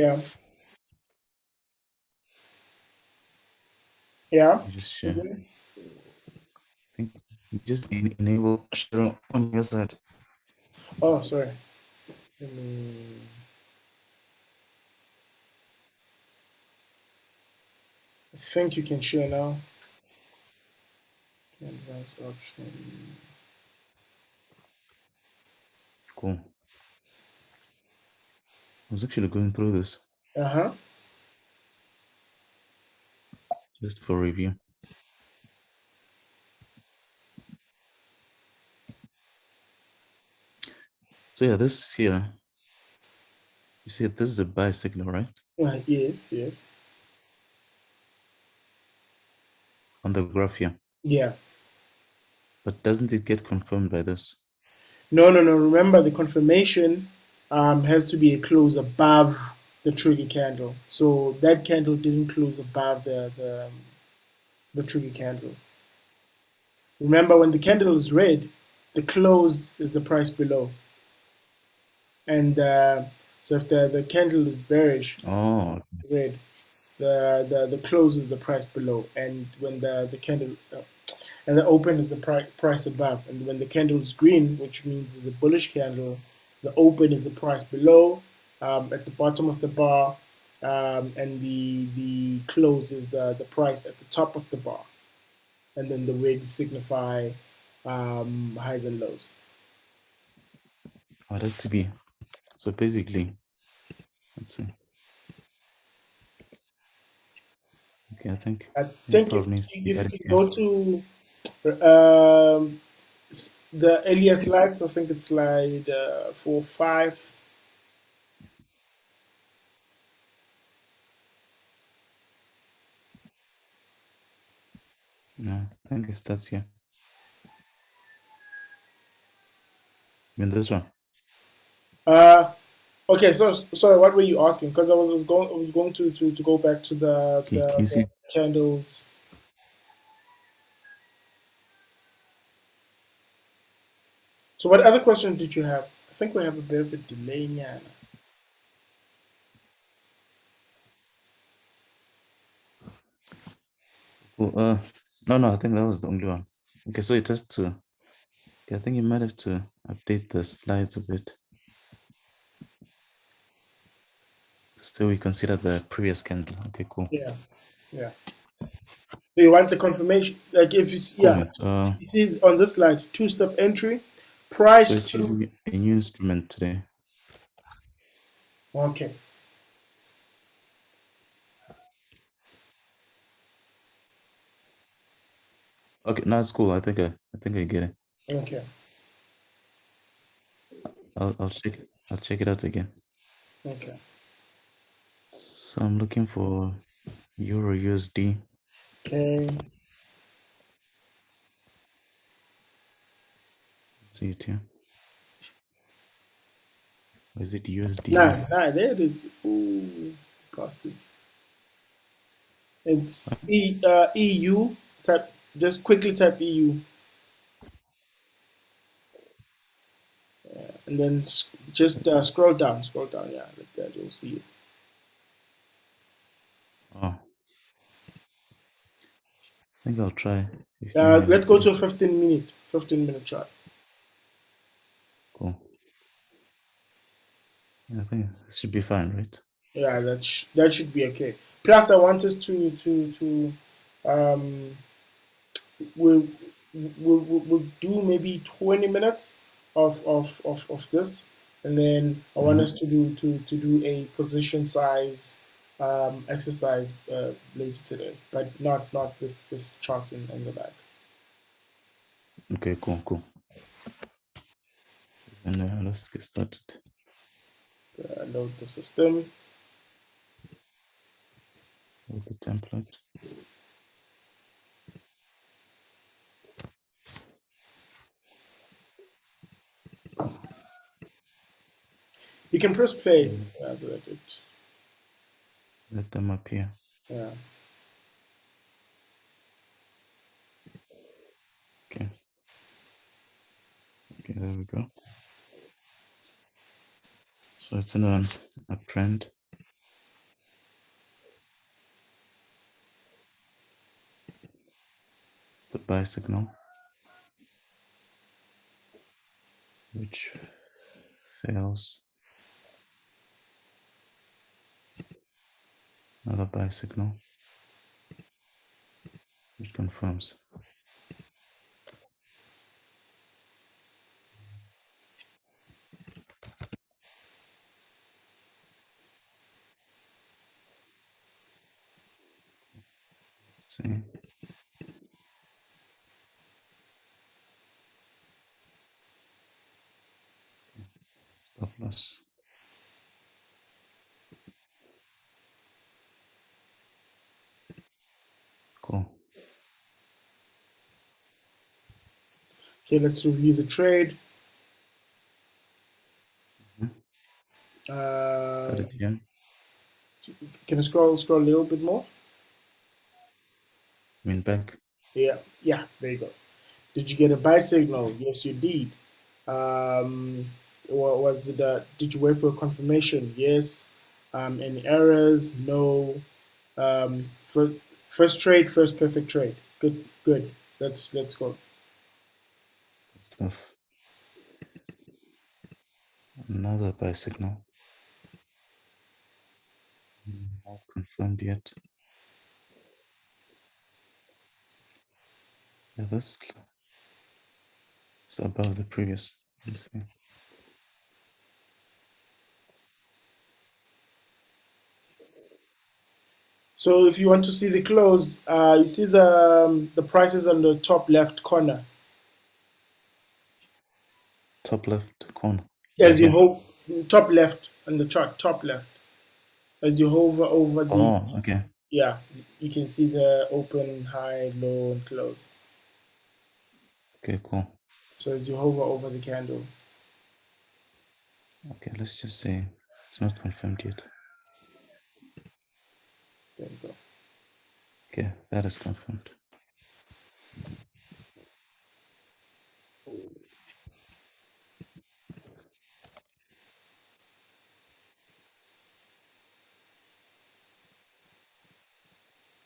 Yeah. Yeah. Let me just share. I think you just enable share on your side. Oh, sorry. Let me- I think you can share now. Advanced option. Cool. I was actually going through this Uh-huh. just for review. So yeah, this here, you see this is a buy signal, right? Yes, yes. On the graph here. Yeah. But doesn't it get confirmed by this? No, no, no. Remember, the confirmation has to be a close above the trigger candle. So that candle didn't close above the trigger candle. Remember, when the candle is red, the close is the price below. And so if the candle is bearish, Oh, red, the close is the price below. And when the candle and the open is the price above. And when the candle is green, which means it's a bullish candle, the open is the price below, at the bottom of the bar, and the close is the price at the top of the bar. And then the wigs signify highs and lows. oh, it has to be. So basically, let's see. Okay, I think I it think if probably needs to be you added can here. go to um, the earlier slides, I think it's slide 4, 5. No, I think it starts here. I mean this one. Uh, okay, so sorry, what were you asking? Because I was going to go back to the, Can you the see? candles. So what other question did you have? I think we have a bit of a delay now. Well, no, I think that was the only one. Okay, so it has to. Okay, I think you might have to update the slides a bit. So we consider the previous candle. Okay, cool. Yeah, yeah. So you want the confirmation? Like if you see, Cool, yeah, man. you see on this slide, two-step entry, So price. it's using a new instrument today. Okay. Okay, no, it's cool. I think I get it. Okay. I'll check it out again. Okay. So I'm looking for Euro USD. Okay. See it here. Or is it USD? Nah, there it is. Ooh, costly. It's EU. Type just quickly type EU, and then just scroll down. Scroll down. Yeah, like that. You'll see it. Oh, I think I'll try 15 Let's minutes go again. to a 15-minute chart. Cool. I think this should be fine, right? Yeah, that should be okay. Plus, I want us to um we'll, we'll do maybe 20 minutes of this, and then I want us to do a position size exercise later today, but not with charts in the back. Okay, cool. And let's get started. Load the system. With the template. You can press play Mm, as I did. let them appear. Yeah. Okay. Okay, there we go. So it's in an uptrend. It's a buy signal, which fails. Another buy signal, which confirms. Let's see. Stop loss. Cool. Okay, let's review the trade. Started here. Can I scroll a little bit more? I mean back. Yeah, there you go. Did you get a buy signal? Yes, you did. Um, what was it? Did you wait for a confirmation? Yes. Any errors? No. For first trade, first perfect trade. Good, good. Let's go. Stuff. Another buy signal. Not confirmed yet. Yeah, this is above the previous. Let's see. So if you want to see the close, you see the prices on the top left corner. Top left corner. Yeah, As you here. hover, top left on the chart, top left. As you hover over the, Oh, okay. yeah, you can see the open, high, low, and close. Okay, cool. So as you hover over the candle, Okay, let's just say it's not confirmed yet. there you go. Okay, that is confirmed.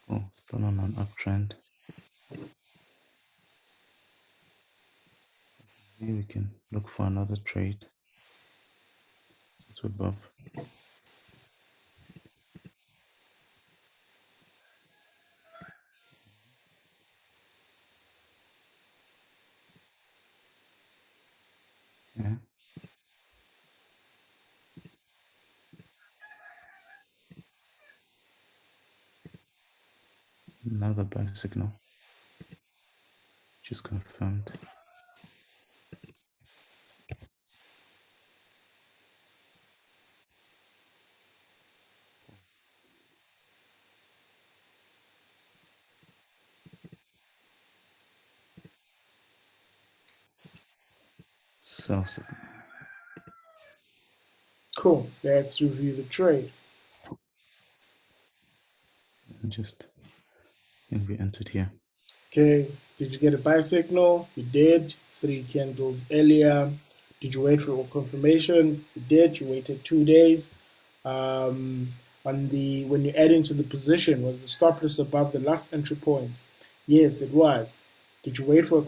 Cool. Still on an uptrend. So maybe we can look for another trade since we're above. Okay. Another buy signal, which is confirmed. Sell signal. Cool. Let's review the trade. And just think we entered here. Okay. Did you get a buy signal? You did. 3 candles earlier. Did you wait for confirmation? You did. You waited 2 days. On the when you add into the position, was the stop loss above the last entry point? Yes, it was. Did you wait for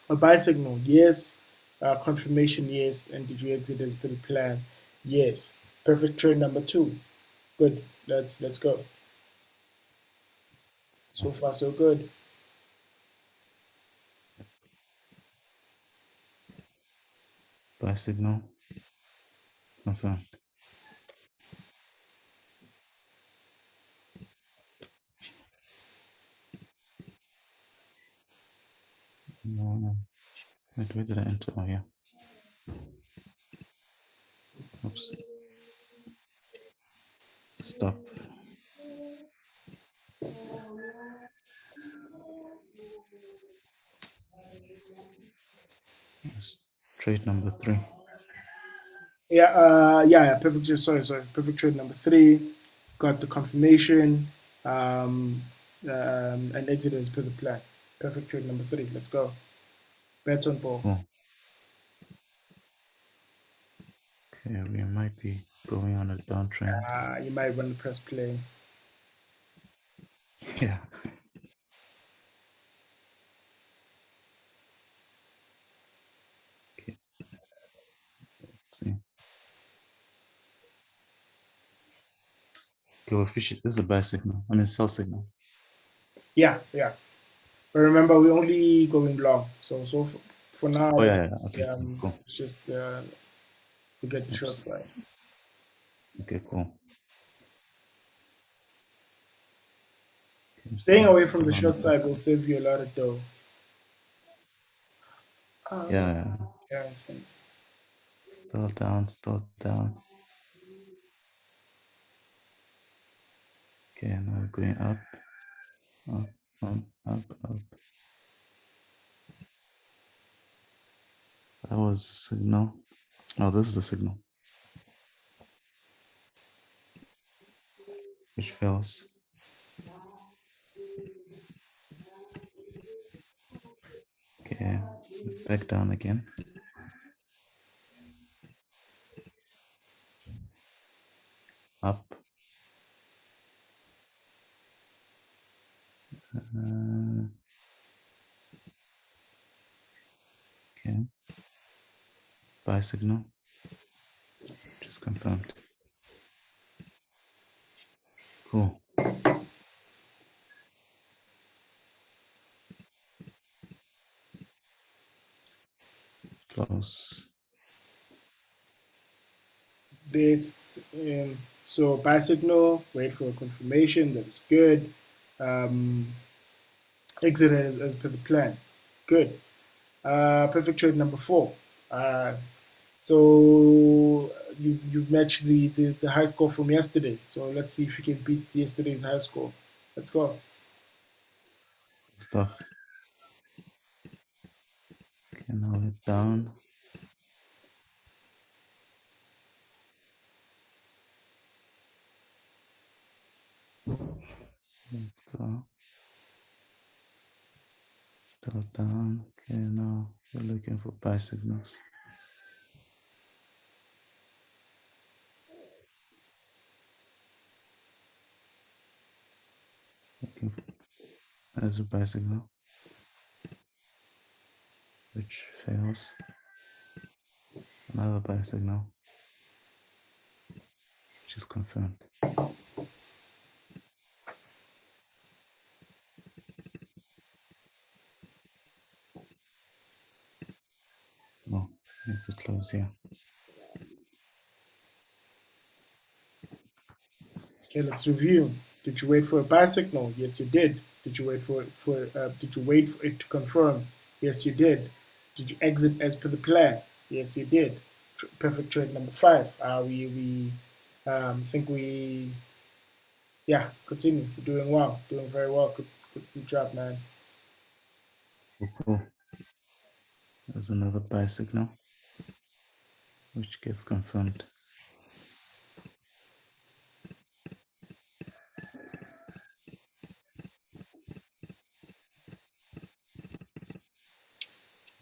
a buy signal? Yes. Confirmation? Yes. And did you exit as per the plan? Yes. Perfect trade number 2. Good. Let's go. So far, so good. Buy signal, confirmed. No, wait, where did I enter? Oh, yeah. Oops. Stop. Yes. Trade number 3. Yeah, perfect. Sorry. Perfect trade number 3. Got the confirmation. And exit as per the plan. Perfect trade number 3. Let's go. Bets on ball. Cool. Okay, we might be going on a downtrend. You might want to press play. Yeah. Let's see. Okay, well, fish. This is a buy signal. I mean, sell signal. Yeah, yeah. But remember, we're only going long. For Oh now, yeah, yeah. Okay, cool. it's just forget the short Oops. side. Okay, cool. Okay, Staying so away it's from the still on short the up. side will save you a lot of dough. Yeah, Yeah, in a sense. still down, still down. Okay, now we're going up, up, up, up, up. That was the signal. Oh, this is the signal, which fails. Okay, back down again. Up. Okay. Buy signal. Just confirmed. Cool. Close. This so buy signal, wait for a confirmation that it's good. Exit as per the plan. Good. Perfect trade number four. Uh, so you matched the high score from yesterday. So let's see if you can beat yesterday's high score. Let's go. Stuff. Okay, now we're down. Let's go. Still down. Okay, now we're looking for buy signals. Looking for as a buy signal, which fails. Another buy signal, which is confirmed. Oh, it's a close here. Okay, let's review. Did you wait for a buy signal? Yes, you did. Did you wait Did you wait for it to confirm? Yes, you did. Did you exit as per the plan? Yes, you did. Perfect trade number five. We think we yeah continue. You're doing well, doing very well. Good job, man. Cool, cool. There's another buy signal, which gets confirmed.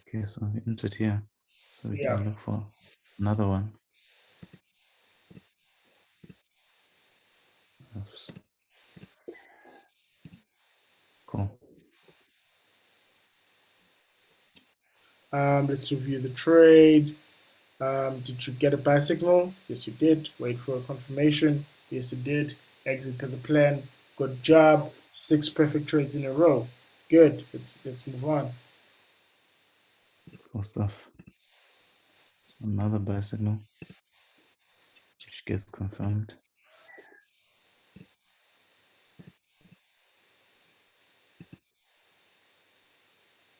Okay, so we entered here. So we Yeah. can look for another one. Oops. Cool. Let's review the trade. Did you get a buy signal? Yes, you did. Wait for a confirmation. Yes, you did. Exit per the plan. Good job. Six perfect trades in a row. Good. Let's move on. Cool stuff. Another buy signal, which gets confirmed.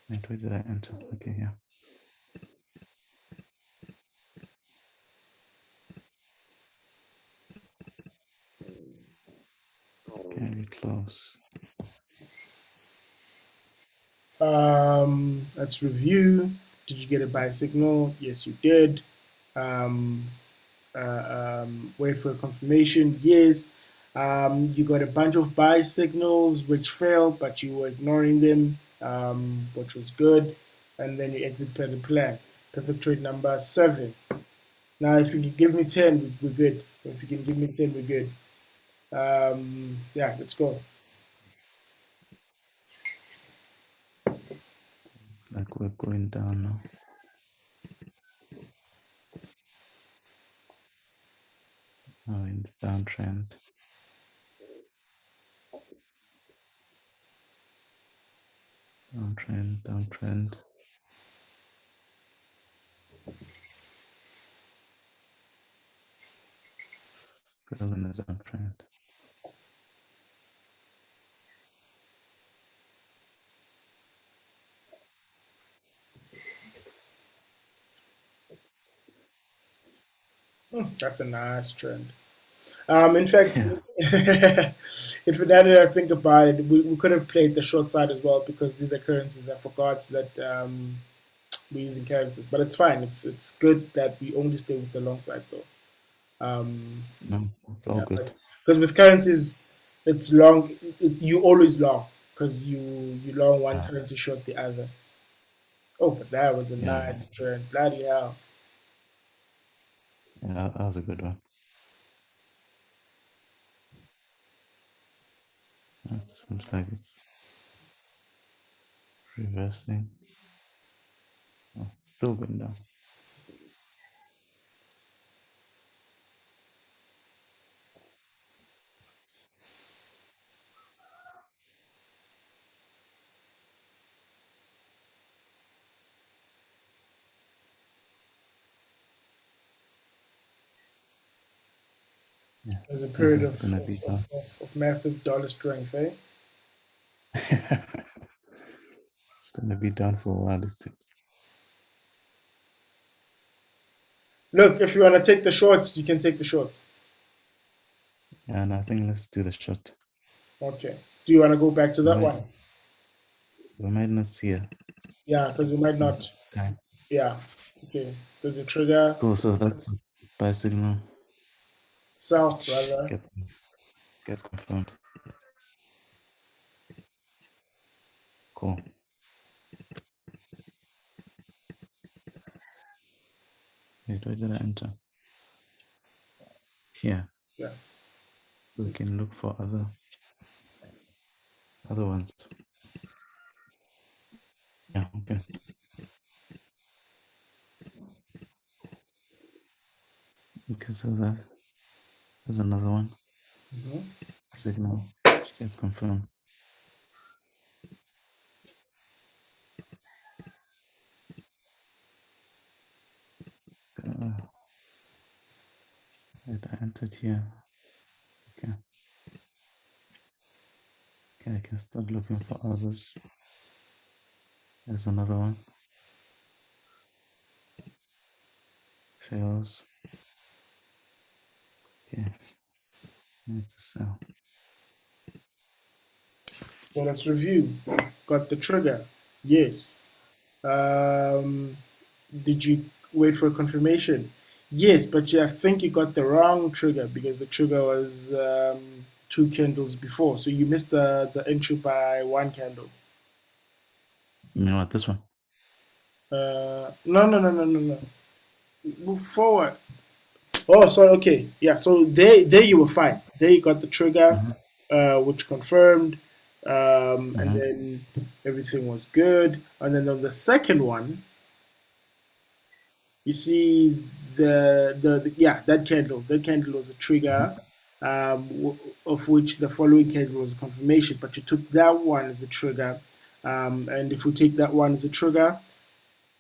And where did I enter? Okay, yeah. Okay, we close. Let's review. Did you get a buy signal? Yes, you did. Um, wait for a confirmation. Yes. You got a bunch of buy signals which failed, but you were ignoring them, which was good. And then you exit per the plan. Perfect trade number seven. Now, if you can give me 10, we're good. If you can give me 10, we're good. Yeah, let's go. It's like we're going down now. Oh, in downtrend. Downtrend. Still in the downtrend. That's a nice trend. In fact, Yeah. if now that I think about it, we could have played the short side as well because these are currencies. I forgot that we're using currencies, but it's fine. It's good that we only stay with the long side though. No, it's all Yeah, good. because with currencies, it's long. You always long because you long one Ah, currency short the other. Oh, but that was a yeah, yeah, nice trend. Bloody hell! yeah. That was a good one. That seems like it's reversing. Oh, still going down. Yeah, It was a I think period it's gonna be down. of massive dollar strength, eh? It's gonna be down for a while, it seems. Look, if you want to take the shorts, you can take the shorts. And I think let's do the shot. Okay. Do you want to go back to We that might, one? we might not see a Yeah, because we might still not. time. Yeah. Okay. There's a trigger. Cool. So that's a buy signal. Sell, Which rather. gets confirmed. Cool. Wait, where did I enter? Here. Yeah. We can look for other ones. Yeah, okay. Okay, so there's another one. Hmm. Signal. Which gets confirmed. Wait, I entered here. Okay. Okay, I can start looking for others. There's another one. Fails. Okay. It's a sell. So let's review. Got the trigger. Yes. Um, did you wait for a confirmation? Yes, but I think you got the wrong trigger because the trigger was two candles before. So you missed the entry by one candle. You know what? This one. No, no, no, no, no, no. Move forward. Oh, sorry. Okay, yeah. So there you were fine. There you got the trigger, Mm-hmm. which confirmed, and Mm-hmm. then everything was good. And then on the second one, you see yeah, that candle was a Mm-hmm. trigger, of which the following candle was a confirmation. But you took that one as a trigger, and if we take that one as a trigger,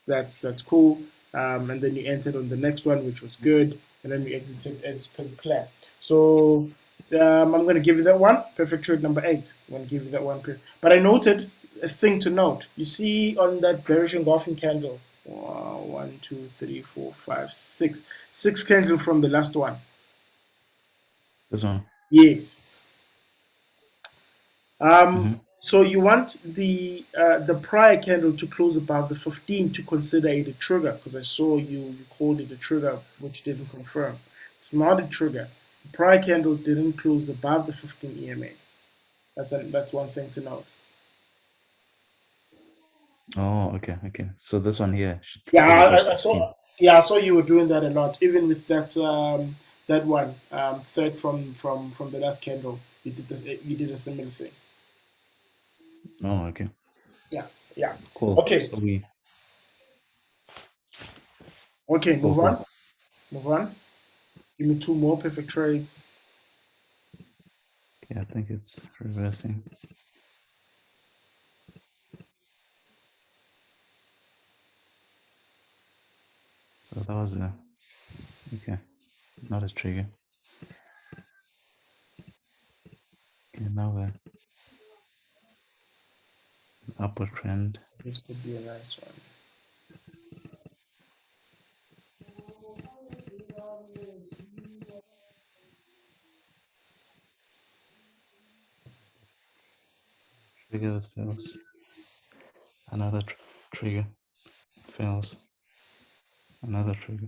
that's cool. And then you entered on the next one, which was good, and then we exited as per plan. So I'm going to give you that one. Perfect trade number 8. I'm going to give you that one. But I noted a thing to note. You see on that bearish engulfing candle, one, two, three, four, five, six, six candles from the last one. This one. Yes. Mm-hmm. So you want the prior candle to close above the 15 to consider it a trigger because I saw you called it a trigger, which didn't confirm. It's not a trigger. The prior candle didn't close above the 15 EMA. That's one thing to note. Oh, okay, okay. So this one here should Yeah, close above I saw. 15. Yeah, I saw you were doing that a lot. Even with that one, third from the last candle, you did this. You did a similar thing. Oh, okay. Yeah, yeah. Cool. Okay, So we okay. cool, Move cool. on. Move on. Give me two more perfect trades. Okay, I think it's reversing. So that was a okay, not a trigger. Okay, now we're upward trend. This could be a nice one. Trigger that fails. Another trigger fails. Another trigger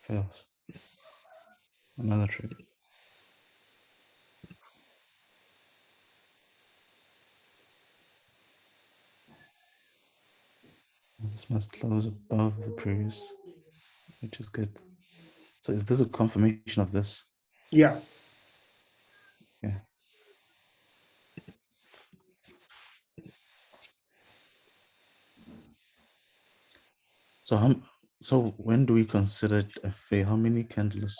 fails. Another trigger. This must close above the previous, which is good. So is this a confirmation of this? Yeah. Yeah. So when do we consider it a fail? How many candles?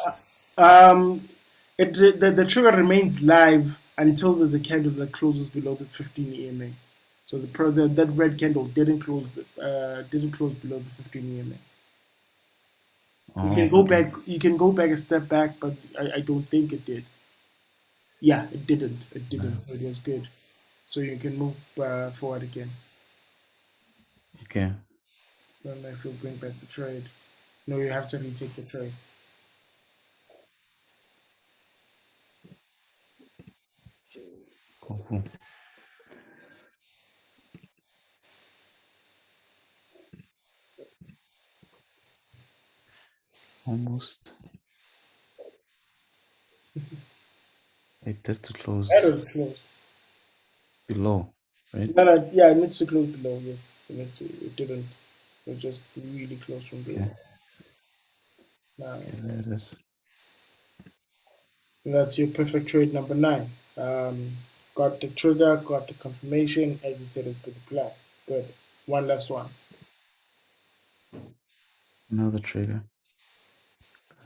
Um, the trigger remains live until there's a candle that closes below the 15 EMA. So that red candle didn't close below the 15 EMA. You can Oh, go okay. back. You can go back a step back, but I don't think it did. Yeah, it didn't. It No. didn't. So it was good. So you can move forward again. Okay. Don't know if you'll bring back the trade. No, you have to retake the trade. Cool, cool. Almost. It has to That close was close. below, right? No, no, yeah, it needs to close below. Yes, it needs to. It didn't. It was just really close from below. Okay. Now, Okay, there it is. that's your perfect trade number 9. Got the trigger, got the confirmation, exited as per the plan. Good. One last one. Another trigger.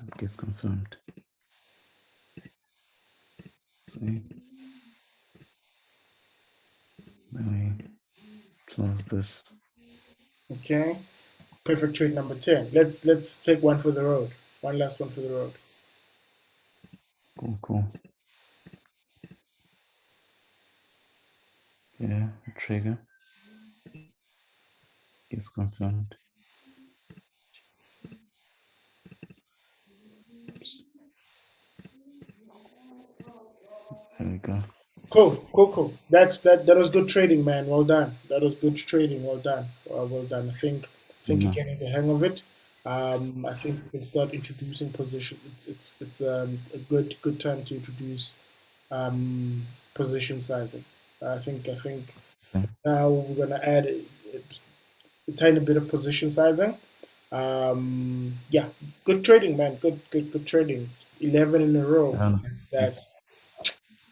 It gets confirmed. Let's see. Then we close this. Okay. Perfect trade number 10. Let's take one for the road. One last one for the road. Cool, cool. Yeah, a trigger gets confirmed. Oops. There we go. Cool, cool, cool. That was good trading, man. Well done. That was good trading. Well done. Well done. I think you're No, getting the hang of it. I think we can start introducing position. It's a good time to introduce position sizing. I think okay. now we're gonna add a tiny bit of position sizing. Yeah, good trading, man. Good trading. 11 in a row. Okay. That's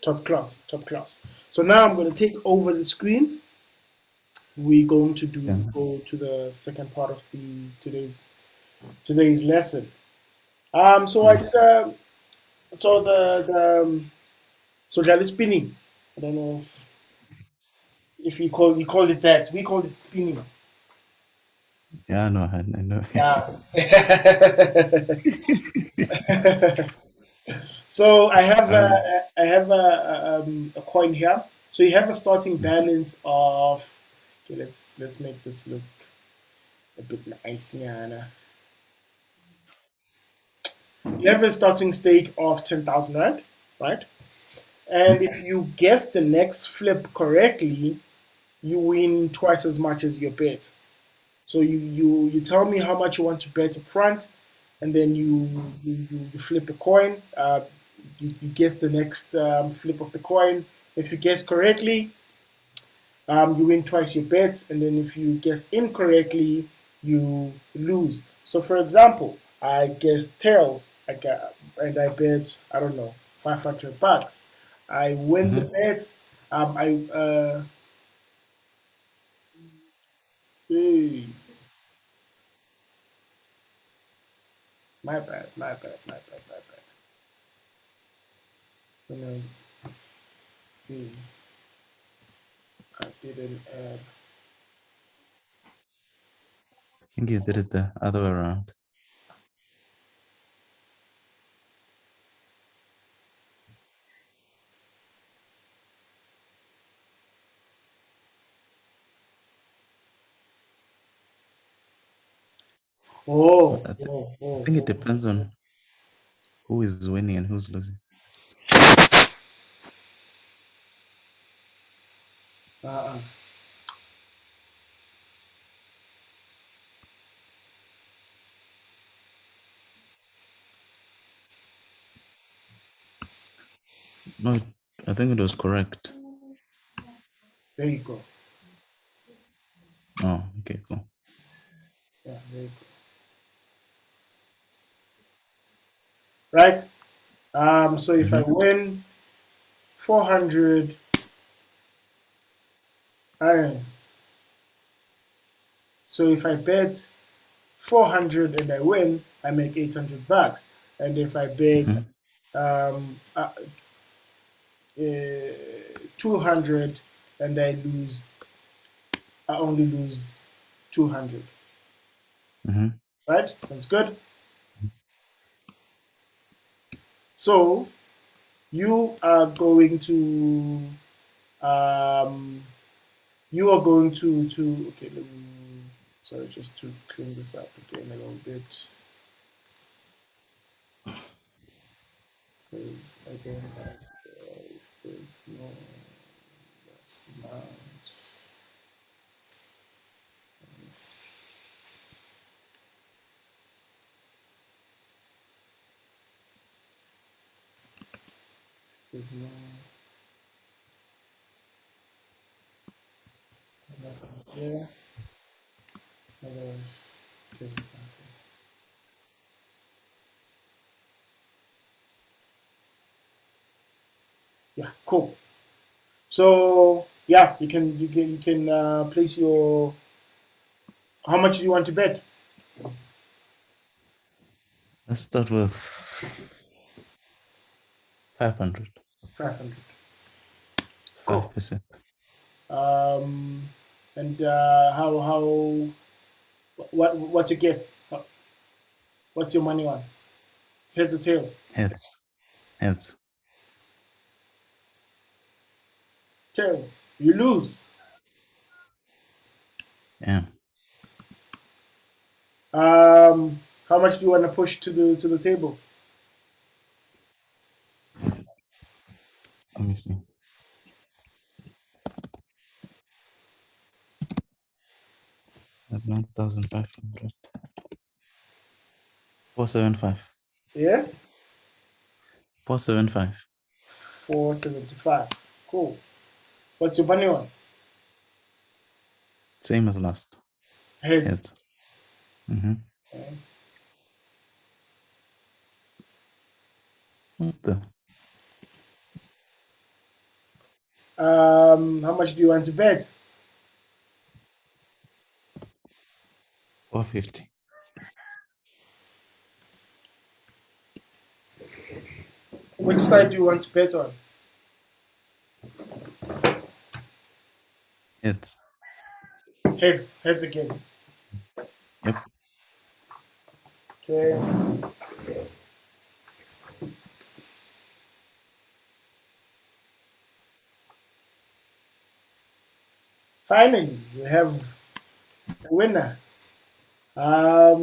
top class, top class. So now I'm going to take over the screen. We're going to Yeah. go to the second part of the today's lesson. So I Yeah. did so the so Jali spinning. I don't know if you called it that. We called it spinning. Yeah, I know. I know. Yeah. So um, I have a coin here. So you have a starting balance of. Okay, let's make this look a bit nice. Yeah, you have a starting stake of 10,000 rand, right? And mhm. if you guess the next flip correctly, you win twice as much as your bet. So you tell me how much you want to bet up front, and then you flip a coin. You guess the next flip of the coin. If you guess correctly, you win twice your bet, and then if you guess incorrectly, you lose. So, for example, I guess tails, and I bet I don't know $500. I win the Mhm. bet. I hey, My bad. Gonna be. I didn't add. I think you did it the other way around. Oh, I oh. think it depends on who is winning and who's losing. Uh-uh. No, I think it was correct. There you go. Oh, okay, cool. Yeah, there you go. Right? So if I win 400 iron. So if I bet 400 and I win, I make 800 bucks. And if I bet um, uh, 200 and I lose, I only lose 200. Right? Sounds good. So you are going to you are going to okay, let me, sorry, just to clean this up again a little bit because I don't like if there's no less amount. There's no nothing here. Otherwise, there's nothing. Yeah, cool. So yeah, you can place your. How much do you want to bet? Let's start with 500. 500. It's Cool. 5%. And how what's your guess? What's your money on? Heads or tails? Heads. Heads. Tails. You lose. Yeah. How much do you want to push to the table? Let me see. At 9,500. 475. Yeah, 475. 475. Cool. What's your money on? Same as last. Heads. Heads. Okay. What the? How much do you want to bet? 450. Which side do you want to bet on? Heads. Heads. Heads again. Yep. Okay. Finally, we have a winner. How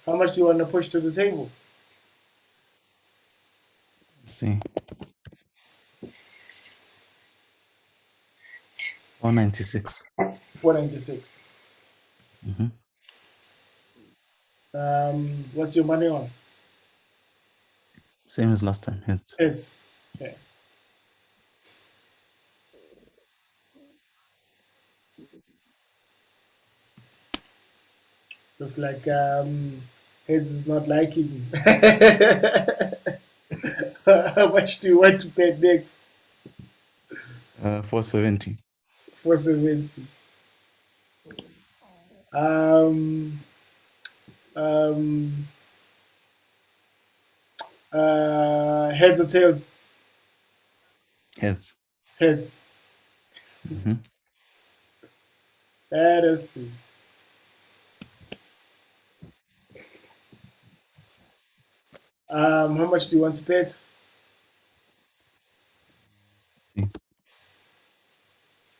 much do you want to push to the table? Let's see. 496. 496. What's your money on? Same as last time. Heads. Heads. Okay. Looks like Heads is not liking. How much do you want to bet next? 470. 470. Um, um, Heads or tails? Heads. Heads. Mm-hmm. Let us see. How much do you want to bet? See.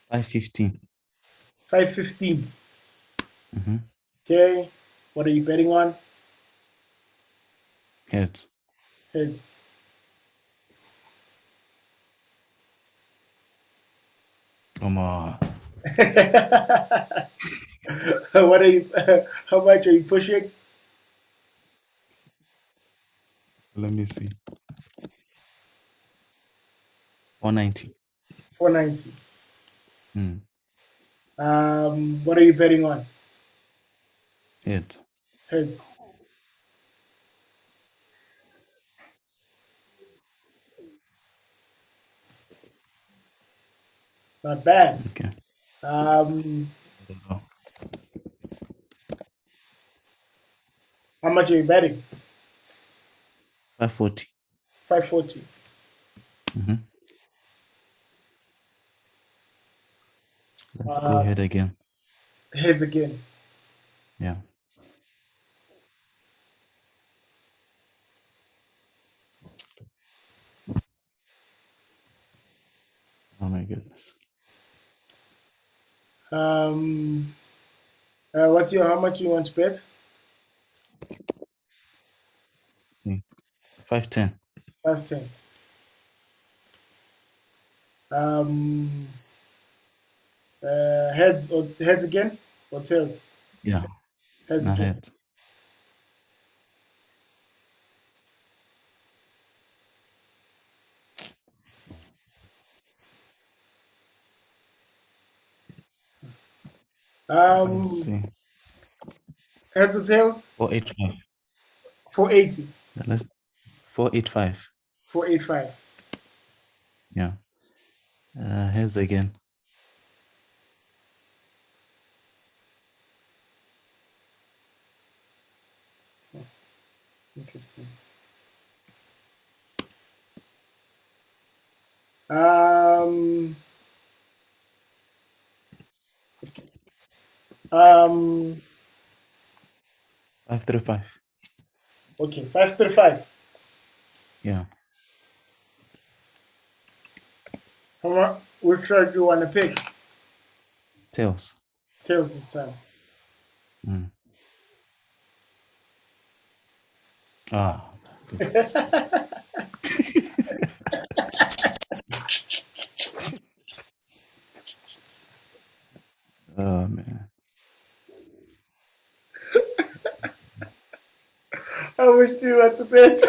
515. 515. Mm-hmm. Okay. What are you betting on? Heads. Heads. Come on. What are you? How much are you pushing? Let me see. 490. 490. Mm. What are you betting on? Heads. Heads. Not bad. Okay. Um, I don't know. how much are you betting? 540. 540. Mm-hmm. Let's go Uh, ahead again. heads again. Yeah. Oh my goodness. Um, how much you want to bet? Let's see. 510. 510. Um, heads again or tails? Yeah. Heads Not again. heads. Let's Um, see. heads or tails? 485. 480. Let's 485. 485. Yeah. Heads again. Interesting. Um, um, 535. okay, 535. Yeah. Which side do you want to pick? Tails. Tails this time. Mm. Ah, goodness. Oh man. How much do you want to bet?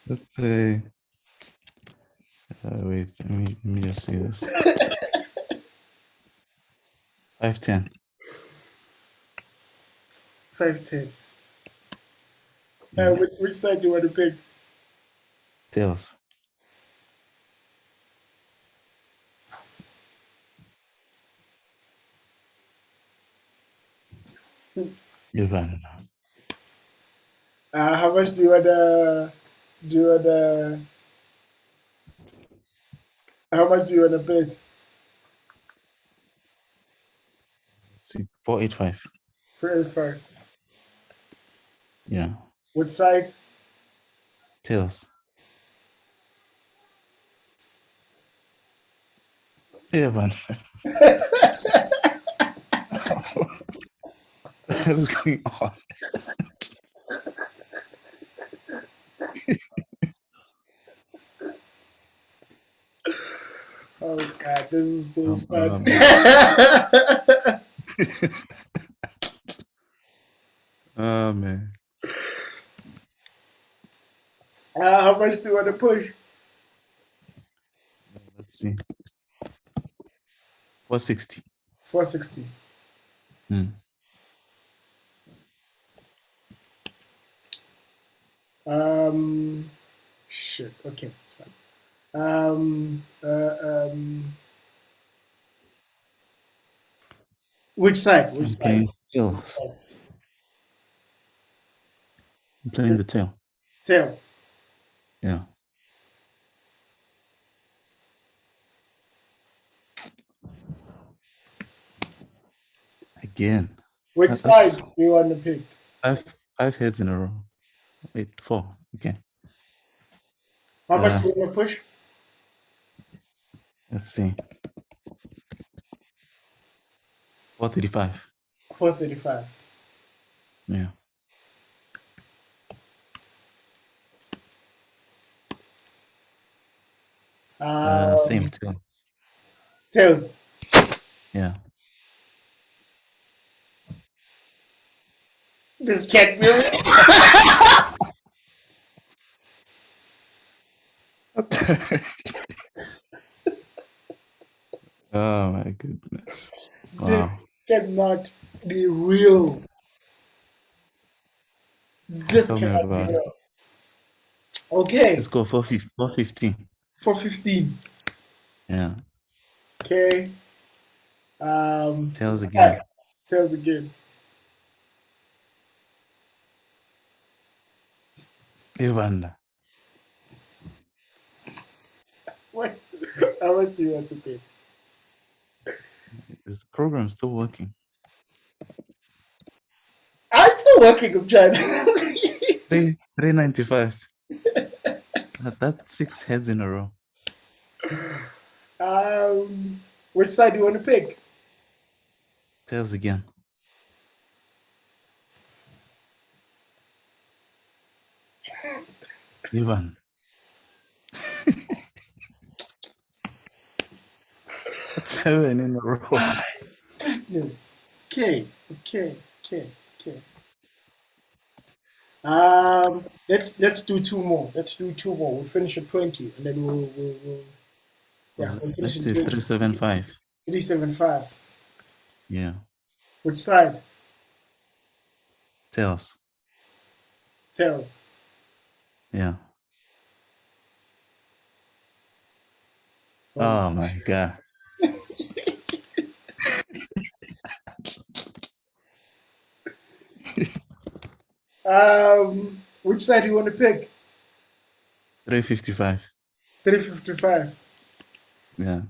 Let's say. Wait. Let me just see this. 510. 510. Yeah. Which side do you want to pick? Tails. You're right. How much do you want to do you want to how much do you want to bet? Let's see. 485. First five. Yeah. Which side? Tails. Yeah, man. What the hell is going on? Oh god, this is so fun. Man. Oh man. How much do you want to push? Let's see. 460. 460. Hmm. Shit. Okay, it's fine. Um, uh, um, which side? Which side? Okay. Which Tails. side? I'm playing the tail. Tail. Yeah. Again. Which That's side do you want to pick? five heads in a row. Wait, four. Okay. How much do you want to push? Let's see. 435. 435. Yeah. Same Um, tail. tails. Yeah. This can't be real. Oh my goodness. This Wow. cannot be real. This Tell me cannot be about it. real. Okay, Let's go 415. 415. Yeah. Okay. Tails Right. again. Tails again. Evander. What? How much do you want to pay? Is the program still working? I'm still working. I'm trying. 395. That's 6 heads in a row. Which side do you want to pick? Tails again. Ivan. 7 in a row. Yes. Okay. Let's do two more. Let's do two more. We'll finish at 20, and then we'll finish Let's at say 20. 375. 375. Yeah. Which side? Tails. Tails. Yeah. Oh. Oh my god. Which side do you want to pick? 355. 355. Yeah.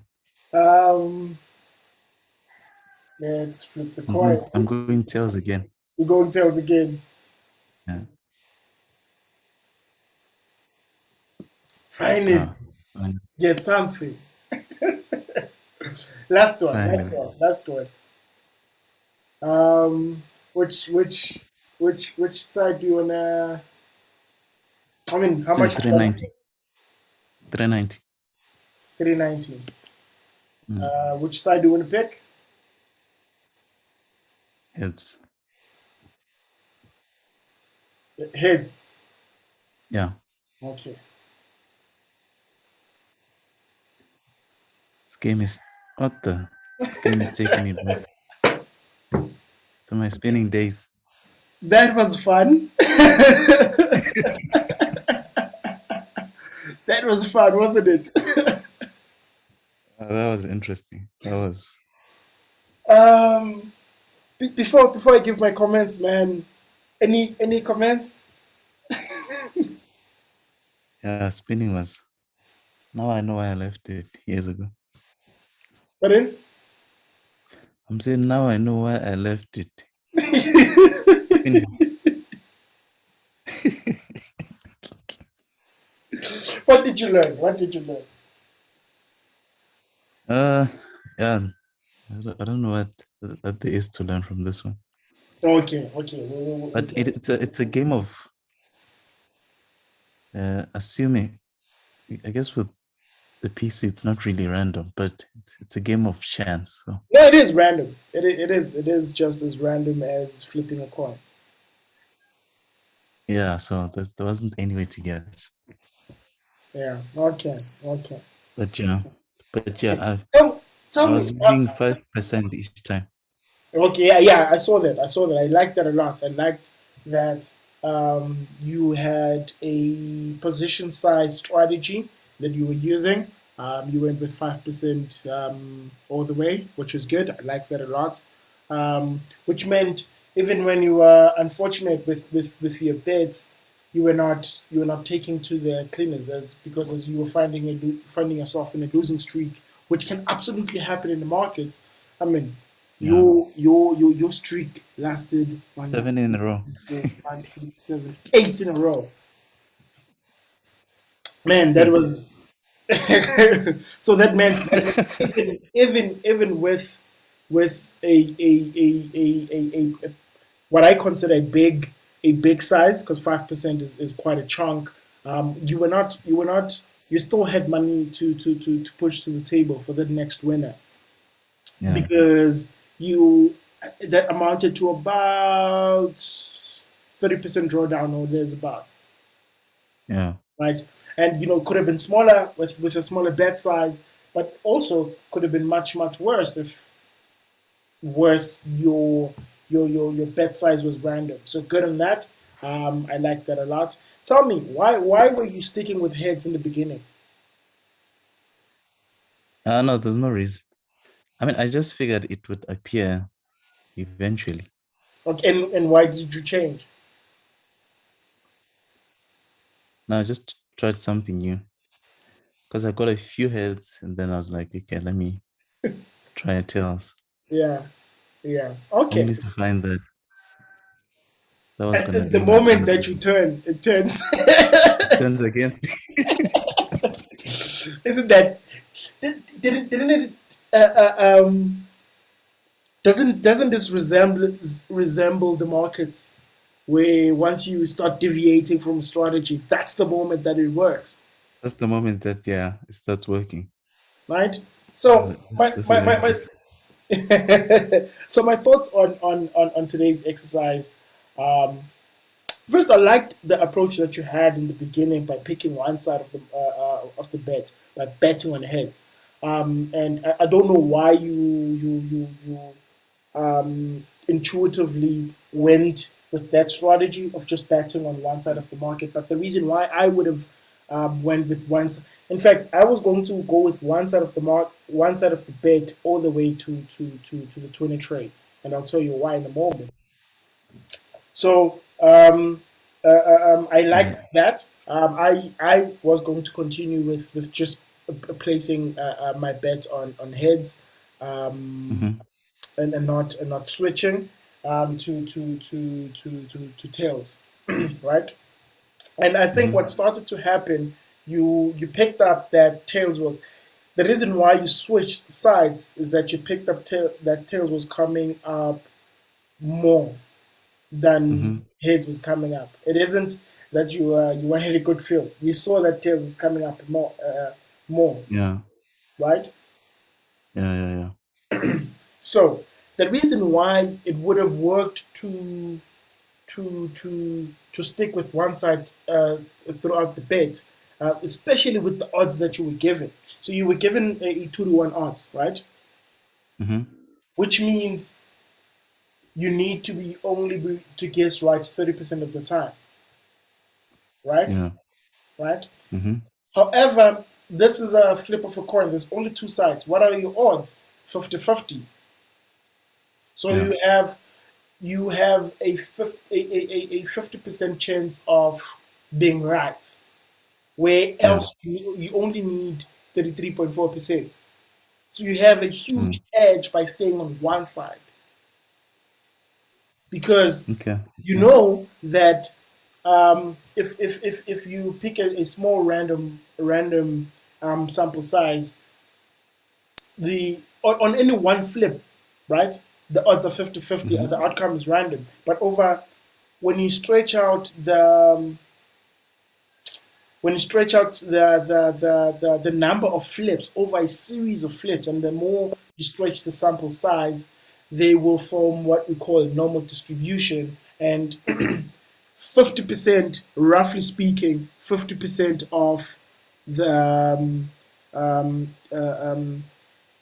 Let's flip the coin. I'm going tails again. We're going tails again. Yeah. Finally, Fine. get something. Last one. Finally. Last one. Um, which which which side do you wanna? I mean, how This is much? 390. 390. 390. Mm. Which side do you want to pick? Heads. Heads. Yeah. Okay. This game is this game is taking me back to my spinning days. That was fun. That was fun, wasn't it? That was interesting. That was um, before I give my comments, man, any comments? yeah, spinning was now I know why I left it years ago. Pardon? I'm saying now I know why I left it. Spinning. What did you learn? What did you learn? Yeah, I don't know what there is to learn from this one. Okay. But it's a game of assuming. I guess with the PC, it's not really random, but it's a game of chance. So No, it is random. It is just as random as flipping a coin. yeah, so there wasn't any way to guess. Yeah. Okay. But yeah, Tell, tell I was me. using 5% each time. Okay, yeah, I saw that. I liked that a lot. I liked that you had a position size strategy that you were using. You went with 5% all the way, which is good. I like that a lot. Which meant even when you were unfortunate with your bets, you were not taking to the cleaners as you were finding yourself in a losing streak, which can absolutely happen in the markets. I mean, Yeah. your streak lasted one, 7 in two, a row. three, 4, 5, 6, 7, 8 in a row. Man, that Yeah. was so that meant even with a what I consider a big size, because 5% is quite a chunk. You still had money to push to the table for the next winner, Yeah. because you that amounted to about 30% drawdown, or there's about, Yeah. right? And could have been smaller with a smaller bet size, but also could have been much worse if worse your bet size was random. So good on that. I like that a lot. Tell me, why were you sticking with heads in the beginning? No, there's no reason. I mean, I just figured it would appear eventually. Okay, and why did you change? Now I just tried something new because I got a few heads and then I was like, okay, let me try a tails. Yeah, yeah. Only Okay. to find that that was At gonna the be my moment that you downfall. turn, it turns. It turned against me. Isn't that? Didn't it? Doesn't this resemble the markets, where once you start deviating from strategy, that's the moment that it works, That's the moment that it starts working. right? So my This my, is my, interesting. so my thoughts on today's exercise. Um, First, I liked the approach that you had in the beginning by picking one side of the bet, by betting on heads. And I don't know why you intuitively went with that strategy of just betting on one side of the market. But the reason why I would have went with in fact, I was going to go with one side of the one side of the bet all the way to the 20 trades, and I'll tell you why in a moment. So I Yeah. like that. I was going to continue with just placing my bet on heads, um, Hmm. and not switching to tails, right? And I think Hmm. what started to happen, you picked up that tails was the reason why you switched sides, is that you picked up that tails was coming up more than Hmm. heads was coming up. It isn't that you wanted a good feel. You saw that tails was coming up more, Yeah. right? Yeah. Yeah. Yeah. So the reason why it would have worked to stick with one side throughout the bet, especially with the odds that you were given. So you were given a 2-to-1 odds, right? Hmm. Which means you need to guess right 30% of the time, right? Yeah. Right? Hmm. However, this is a flip of a coin. There's only two sides. What are your odds? 50-50. So Yeah. you have a 50% chance of being right, where Yeah. else you only need 33.4%. So you have a huge Mm. edge by staying on one side, because Okay. you Okay. know that if you pick a small random sample size, the on any one flip, right? The odds are 50-50 and the Hmm. outcome is random. But over when you stretch out the number of flips over a series of flips, and the more you stretch the sample size, they will form what we call normal distribution. And 50%, roughly speaking, 50% of the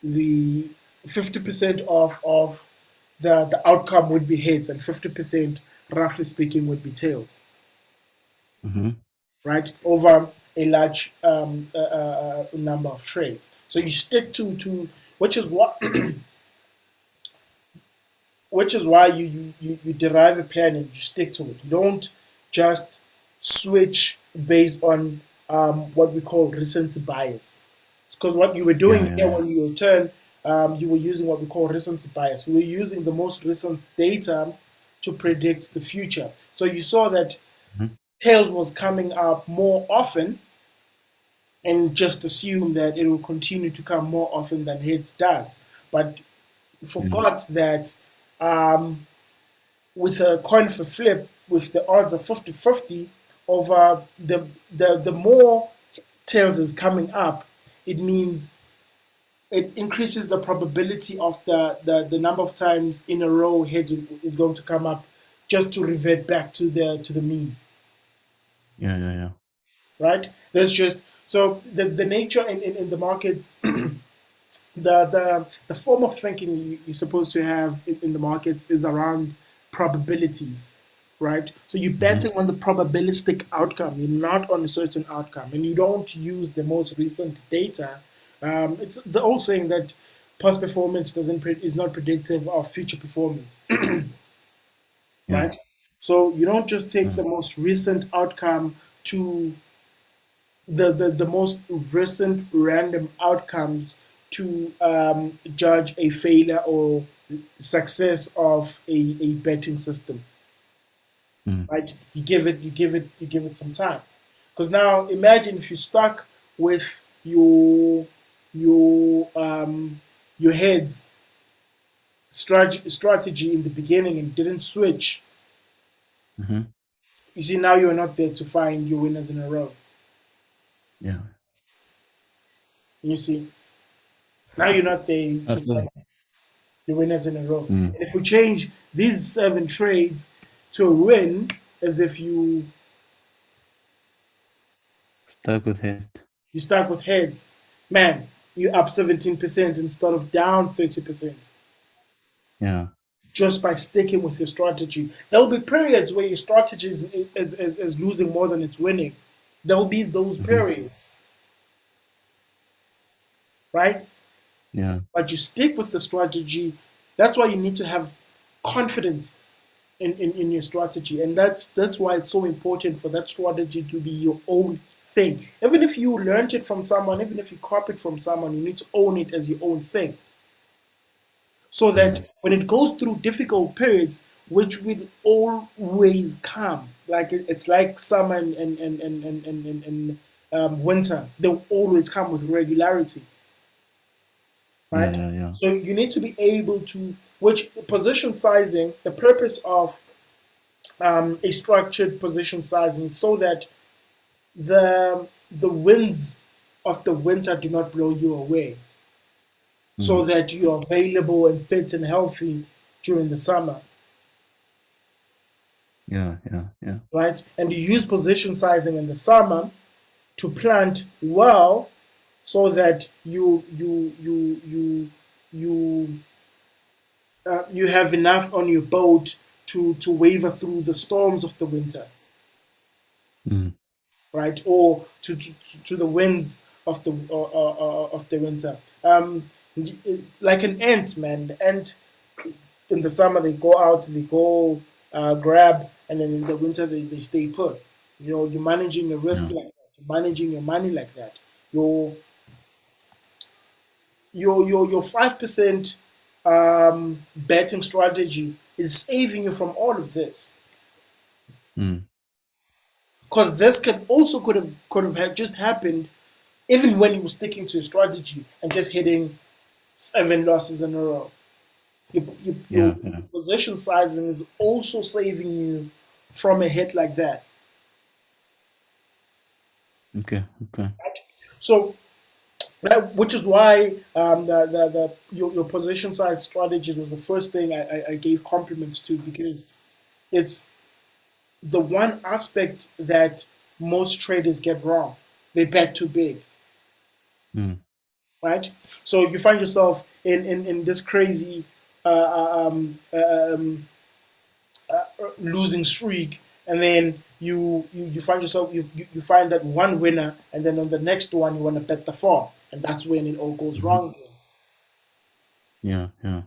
the 50% of the outcome would be heads, and 50%, roughly speaking, would be tails, Hmm. right? Over a large number of trades. So you stick to which is what which is why you derive a plan and you stick to it. You don't just switch based on what we call recency bias. Because what you were Yeah, doing yeah, here yeah. when you turn, you were using what we call recency bias. We were using the most recent data to predict the future. So you saw that Mhm. tails was coming up more often and just assume that it will continue to come more often than heads does. But Mm. forgot that um, with a coin of a flip, with the odds of 50-50 over the more tails is coming up, it means it increases the probability of the number of times in a row heads is going to come up just to revert back to the mean, Yeah, yeah, yeah. right? That's just so the nature in the markets, the form of thinking you're supposed to have in the markets is around probabilities, right? So you're Mhm. betting on the probabilistic outcome. You're not on a certain outcome, and you don't use the most recent data. It's the old saying that past performance doesn't is not predictive of future performance, Yeah. right? So you don't just take Mm. the most recent outcome to the most recent random outcomes to judge a failure or success of a betting system, Mm. right? You give it some time, because now imagine if you stuck with your your head's strategy in the beginning and didn't switch. Mhm. You see, now you're not there to find your winners in a row. Yeah. You see, now you're not there to Okay. find the winners in a row. Mm. And if we change these 7 trades to a win, as if Stuck with it. you start with heads, man, you're up 17% instead of down 30% Yeah. just by sticking with your strategy. There will be periods where your strategy is losing more than it's winning. There will be those Mhm. periods, right? Yeah. But you stick with the strategy. That's why you need to have confidence in your strategy, and that's why it's so important for that strategy to be your own thing. Even if you learned it from someone, even if you copied from someone, you need to own it as your own thing, so Mm. that when it goes through difficult periods, which will always come, like it's like summer and winter, they'll always come with regularity, Yeah, right? yeah, yeah. So you need to be able to, which position sizing, the purpose of a structured position sizing, so that the winds of the winter do not blow you away, so Mm. that you are available and fit and healthy during the summer, Yeah, yeah, yeah. right? And you use position sizing in the summer to plant well, so that you have enough on your boat to waver through the storms of the winter, Mm. right? Or to the winds of the winter. Like an ant, man. The ant in the summer they go out, they go grab, and then in the winter they stay put. You know, you're managing your risk Yeah. like that. You're managing your money like that. Your your 5% betting strategy is saving you from all of this, Mm. because this could have just happened even when you were sticking to a strategy and just hitting 7 losses in a row. Your Yeah, yeah. position sizing is also saving you from a hit like that. Okay, okay. So, which is why your position size strategies was the first thing I gave compliments to, because it's the one aspect that most traders get wrong. They bet too big, Mm. right? So you find yourself in this crazy losing streak, and then you find yourself you find that one winner, and then on the next one you want to bet the farm, and that's when it all goes Mhm. wrong, Yeah, yeah.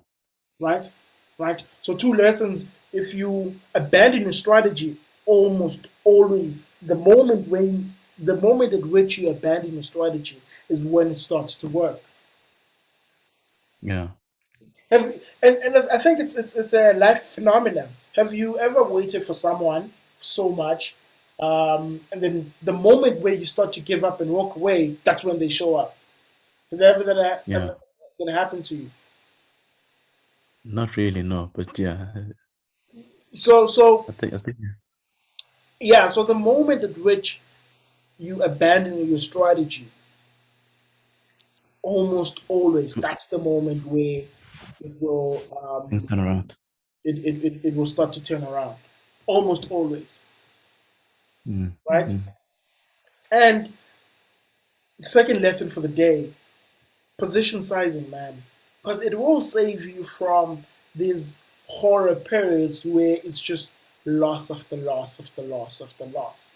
right? Right. So two lessons: if you abandon your strategy, almost always the moment at which you abandon your strategy is when it starts to work. Yeah. And I think it's a life phenomenon. Have you ever waited for someone so much, and then the moment where you start to give up and walk away, that's when they show up? Has that Yeah. ever happened to you? Not really, no, but yeah, So I think, yeah. So the moment at which you abandon your strategy, almost always, that's the moment where it will things turn around. it will start to turn around. Almost always, Mm, right? mm, And the second lesson for the day: position sizing, man, because it will save you from these horror periods where it's just loss after loss after loss after loss.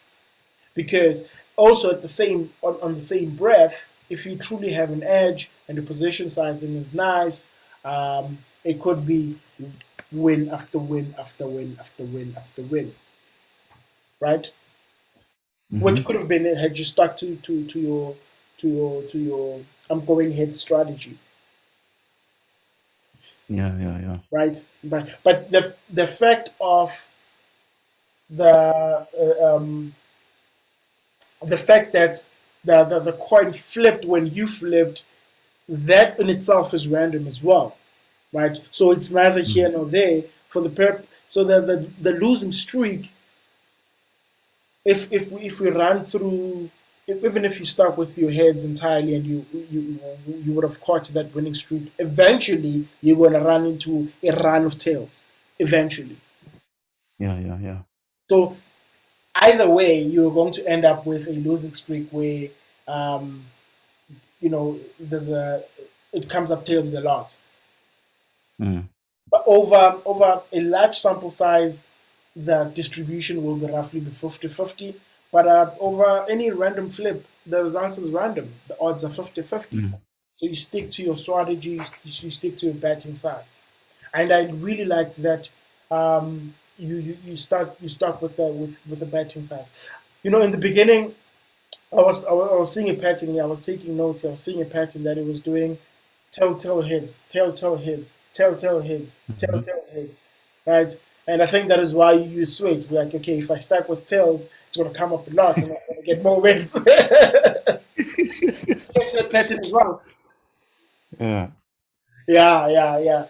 Because also at the same on the same breath, if you truly have an edge and the position sizing is nice, it could be win after win after win after win after win, right? mm-hmm. Which could have been had you stuck to your I'm going ahead strategy, Yeah, yeah, yeah. right? But the fact of the the fact that the coin flipped when you flipped, that in itself is random as well, right? So it's neither here Mm, nor there for the so the losing streak, if we run through, even if you start with your heads entirely and you would have caught that winning streak, eventually you're going to run into a run of tails eventually. yeah, yeah, yeah. So either way, you're going to end up with a losing streak where um, there's a it comes up tails a lot. Mm, But over a large sample size, the distribution will be roughly be 50-50. But over any random flip, the result is random. The odds are 50-50. mm, So you stick to your strategies, you stick to your betting size. And I really like that you start with the betting size. In the beginning, I was seeing a pattern. I was taking notes. I was seeing a pattern that it was doing telltale hits, telltale hits, telltale hits, mm-hmm. telltale hits, right? And I think that is why you switch. Like, okay, if I start with tails, it's going to come up a lot, and I'm going to get more wins. That pattern as well. Yeah. Yeah, yeah, yeah.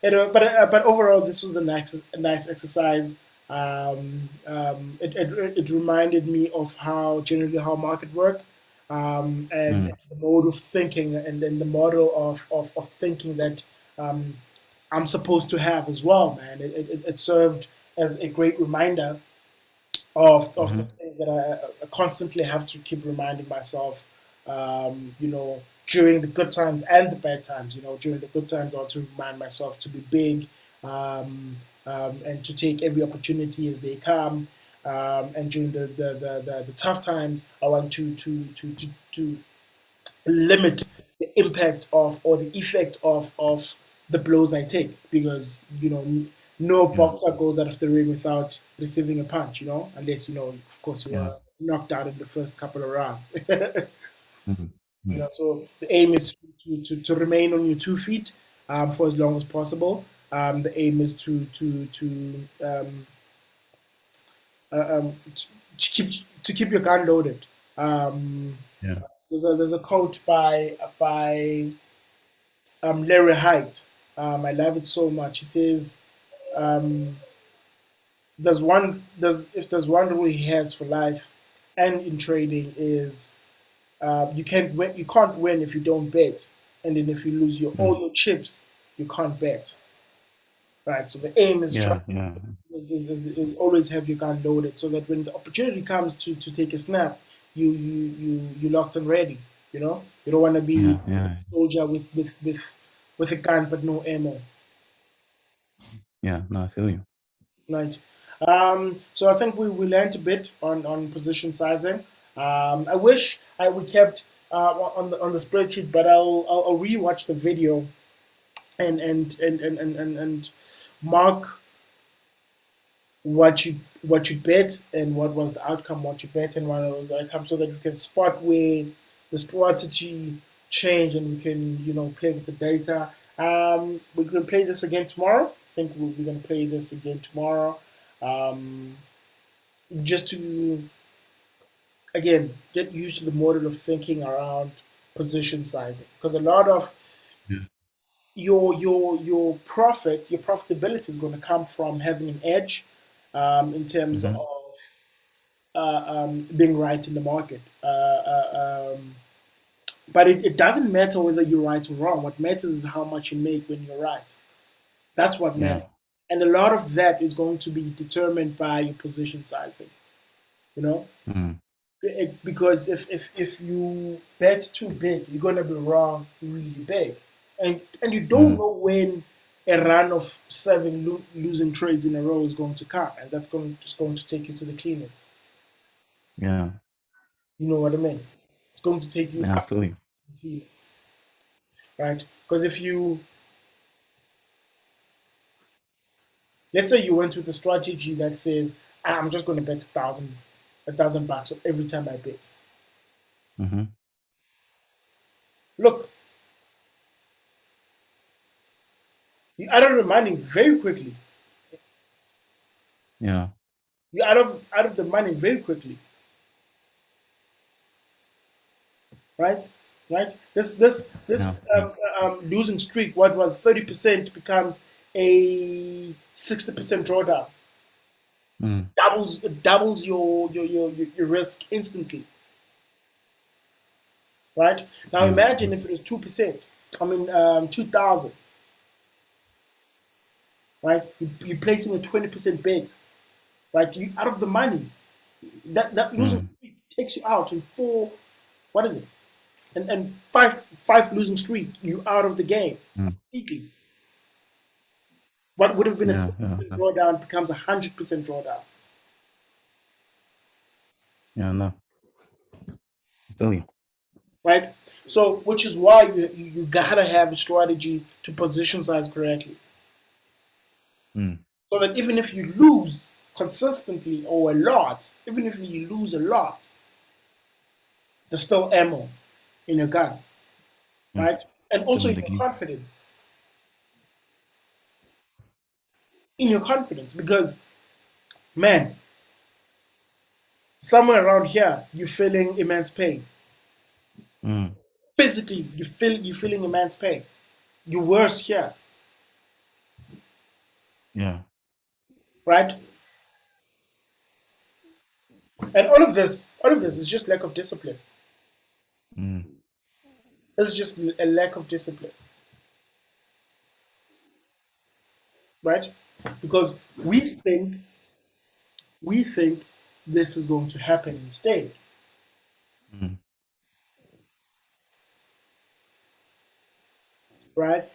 But overall, this was a nice exercise. It reminded me of how market work, and Mm, the mode of thinking and then the model of thinking that um, I'm supposed to have as well, man. It served as a great reminder of the mm-hmm. things that I constantly have to keep reminding myself, during the good times and the bad times. During the good times, I want to remind myself to be big, um, and to take every opportunity as they come. And during the tough times, I want to limit the impact of or the effect of the blows I take, because no Yeah, boxer goes out of the ring without receiving a punch, unless of course you yeah. were knocked out in the first couple of rounds. Mm, mm, So the aim is to remain on your 2 feet, for as long as possible. The aim is to keep your gun loaded. Um, yeah. there's a quote by Larry Height. I love it so much. He says, um, if there's one rule he has for life and in trading is, you can't win if you don't bet, and then if you lose all Mm, your chips, you can't bet, right? So the aim is try yeah, yeah, is always have your gun loaded, so that when the opportunity comes to take a snap, you locked and ready. You don't want to be yeah, yeah, a soldier with a gun but no ammo. yeah. No, I feel you. Right. So I think we learned a bit on position sizing. I wish we kept on the spreadsheet, but I'll rewatch the video and mark what you bet and what was the outcome, what you bet and what was the outcome, so that you can spot where the strategy change and we can play with the data. We can play this again tomorrow. I think we're going to play this again tomorrow, um, just to again get used to the model of thinking around position sizing, because a lot of Yeah. your profit, your profitability is going to come from having an edge in terms of Mm-hmm. being right in the market. But it doesn't matter whether you're right or wrong. What matters is how much you make when you're right. That's what Yeah. matters. And a lot of that is going to be determined by your position sizing. You know, Mm. because if you bet too big, you're gonna be wrong really big, and you don't Mm. know when a run of seven losing trades in a row is going to come, and that's going to take you to the cleaners. Yeah. You know what I mean? It's going to take you Yeah. I up feel you. to the cleaners, right? Because if you, let's say you went with a strategy that says, I'm just going to bet $1,000 every time I bet. Mm-hmm. Look, you out of the money very quickly. Yeah. You're out of the money very quickly, right? Right. Yeah. This Yeah. losing streak, what was 30% becomes a 60% drawdown. Mm. Doubles your risk instantly, right? Now Yeah. imagine Yeah. if it was 2%. I mean 2,000, right? You're placing a 20% bet, right? You out of the money. That losing Mm. streak takes you out in four. What is it? And five losing streak, you out of the game Mm. completely. What would have been a Yeah. 30% Yeah. Yeah. drawdown becomes a 100% drawdown, Yeah. No. I feel you. right? So, which is why you gotta have a strategy to position size correctly, Mm. so that even if you lose consistently or a lot, even if you lose a lot, there's still ammo in your gun, Yeah. right? And Still also in the game. in your confidence, because man, somewhere around here you're feeling immense pain. Mm. Physically, you're feeling immense pain. You're worse here, Yeah. right? And all of this is just lack of discipline. Mm. It's just a lack of discipline, right? Because we think this is going to happen instead, Mm. right?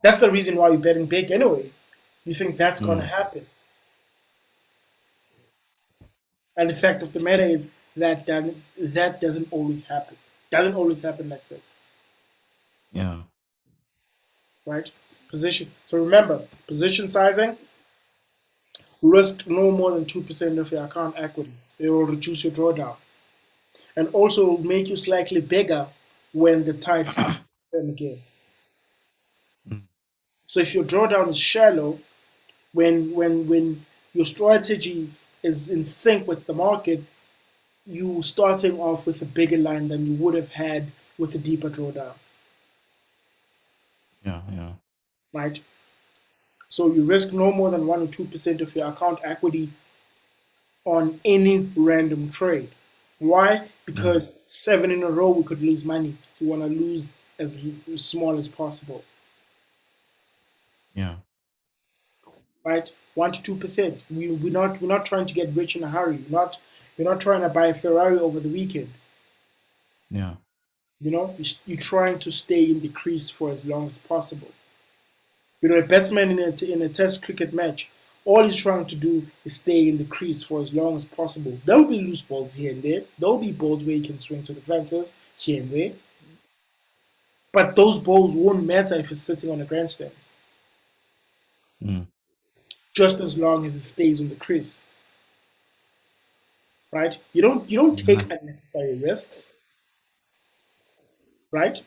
That's the reason why you're betting big anyway. You think that's going to Mm. happen, and the fact of the matter is that doesn't always happen. Doesn't always happen like this, Yeah. right? Position. So remember, position sizing. Risk no more than 2% of your account equity. It will reduce your drawdown and also make you slightly bigger when the tide starts to turn again. Mm. So if your drawdown is shallow, when your strategy is in sync with the market, you starting off with a bigger line than you would have had with a deeper drawdown, Yeah. Yeah. right? So you risk no more than 1 or 2% of your account equity on any random trade. Why? Mm. Because 7 in a row we could lose money. You want to lose as small as possible, Yeah. right? 1 to 2%. We're not trying to get rich in a hurry. We're not trying to buy a Ferrari over the weekend. Yeah. You're trying to stay in the crease for as long as possible. A batsman in a Test cricket match, all he's trying to do is stay in the crease for as long as possible. There will be loose balls here and there. There will be balls where he can swing to the fences here and there. But those balls won't matter if it's sitting on the grandstands, Mm. just as long as it stays on the crease, right? You don't take Mhm. unnecessary risks, right?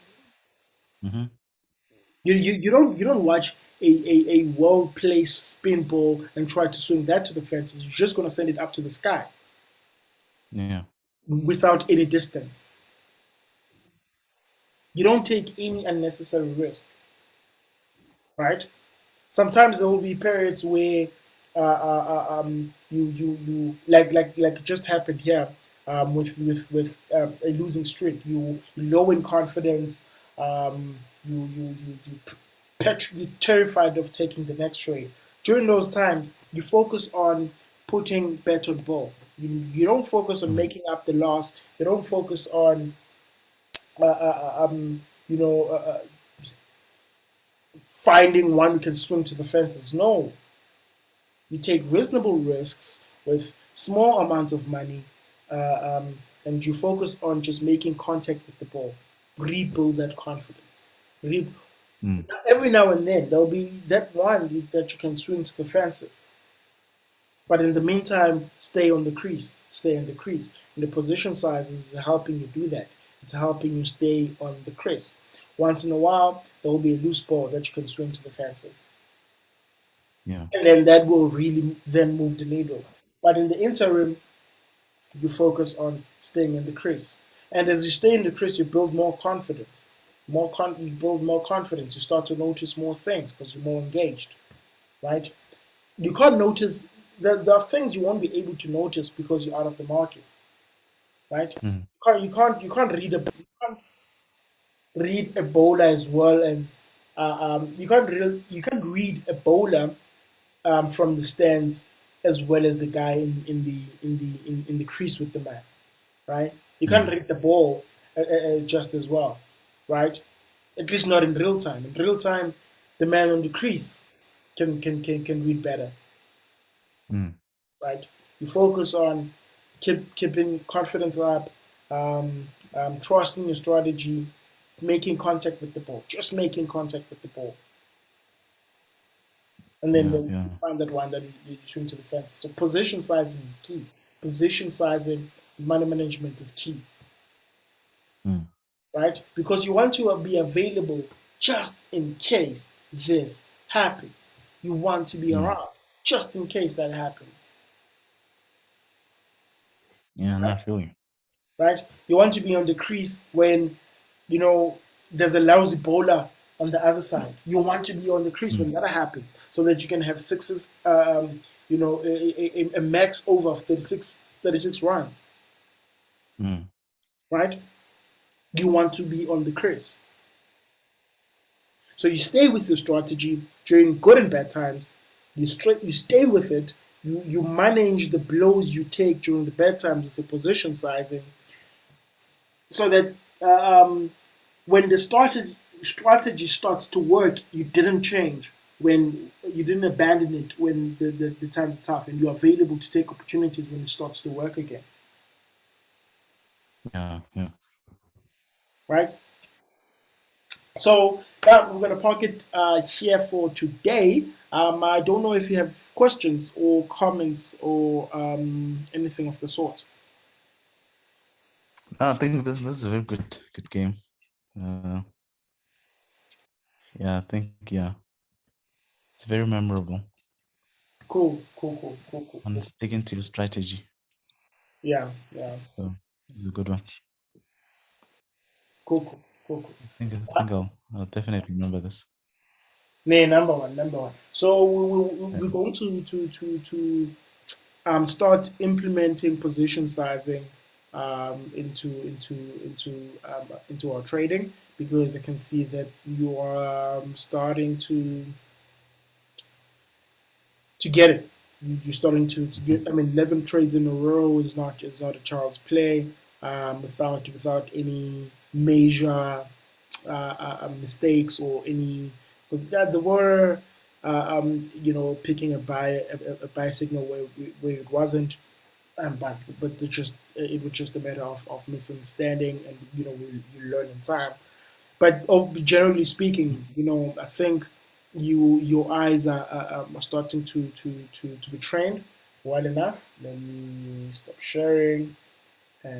Mhm. You don't watch a well placed spin ball and try to swing that to the fences. You're just gonna send it up to the sky Yeah. without any distance. You don't take any unnecessary risk, right? Sometimes there will be periods where you like it just happened here with a losing streak. You low in confidence. You're terrified of taking the next trade. During those times, you focus on putting bet on ball. You don't focus on Mm. making up the loss. You don't focus on uh, uh, uh, um, you know finding one who can swing to the fences. No, you take reasonable risks with small amounts of money, and you focus on just making contact with the ball. Rebuild that confidence. Re- Mm. Every now and then, there'll be that one that you can swing to the fences. But in the meantime, stay on the crease. Stay on the crease. And the position size is helping you do that. It's helping you stay on the crease. Once in a while, there will be a loose ball that you can swing to the fences. Yeah. And then that will really then move the needle. But in the interim, you focus on staying in the crease. And as you stay in the crease, you build more confidence. You build more confidence. You start to notice more things because you're more engaged, right? You can't notice. There are things you won't be able to notice because you're out of the market, right? Mm. You can't read a bowler as well as you can't read a bowler from the stands as well as the guy in the crease with the man, right? You can't Yeah. read the ball just as well, right? At least not in real time. In real time, the man on the crease can read better, Mm. right? You focus on keeping confidence up, trusting your strategy, making contact with the ball, just making contact with the ball, and then Yeah. you Yeah. find that one that you swing to the fence. So position sizing is key. Position sizing, money management is key, Mm. right? Because you want to be available just in case this happens. You want to be Mm. around just in case that happens, Yeah. right? Not really. Right? You want to be on the crease when you know there's a lousy bowler on the other side. You want to be on the crease when Mm. that happens, so that you can have sixes. A max over of 36 runs, Mm. right? You want to be on the crease. So you stay with your strategy during good and bad times. You stay with it. You manage the blows you take during the bad times with the position sizing, so that when the strategy starts to work, you didn't change. When you didn't abandon it when the times are tough, and you're available to take opportunities when it starts to work again, Yeah. Yeah. right? So we're gonna park it here for today. I don't know if you have questions or comments or anything of the sort. I think this is a very good game. Uh, yeah. I think yeah, it's very memorable Cool, cool, cool, cool, cool, and cool. sticking to your strategy. Yeah, yeah. So it's a good one. Cool, cool, cool, cool. I think I'll definitely remember this. Nee, number one, number one. So Yeah. we're going to start implementing position sizing into our trading, because I can see that you are starting to get it. You're starting to Mhm. get. I mean, 11 trades in a row is not a child's play. Without any major mistakes or any. But there were, picking a buy signal where it wasn't, but it was just a matter of misunderstanding, and you learn in time. But generally speaking, I think your eyes are starting to be trained well enough. Let me stop sharing.